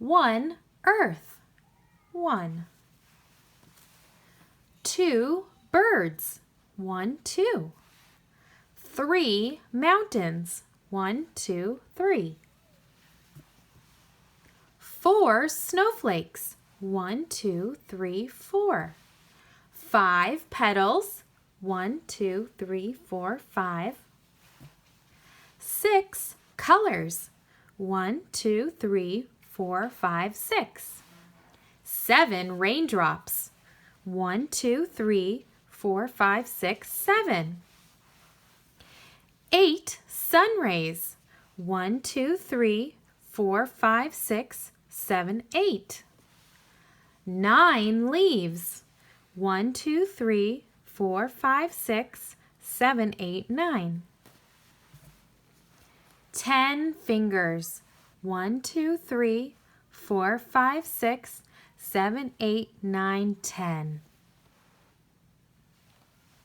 1 earth, 1. 2 birds, 1, 2. 3 mountains, 1, 2, 3. 4 snowflakes, 1, 2, 3, 4. 5 petals, 1, 2, 3, 4, 5. 6 colors, 1, 2, 3, 4, 5, 6. 7 raindrops, 1, 2, 3, 4, 5, 6, 7. 8 sun rays, 1, 2, 3, 4, 5, 6, 7, 8. 9 leaves, 1, 2, 3, 4, 5, 6, 7, 8, 9. 10 fingers, 1, 2, 3, 4, 5, 6, 7, 8, 9, 10.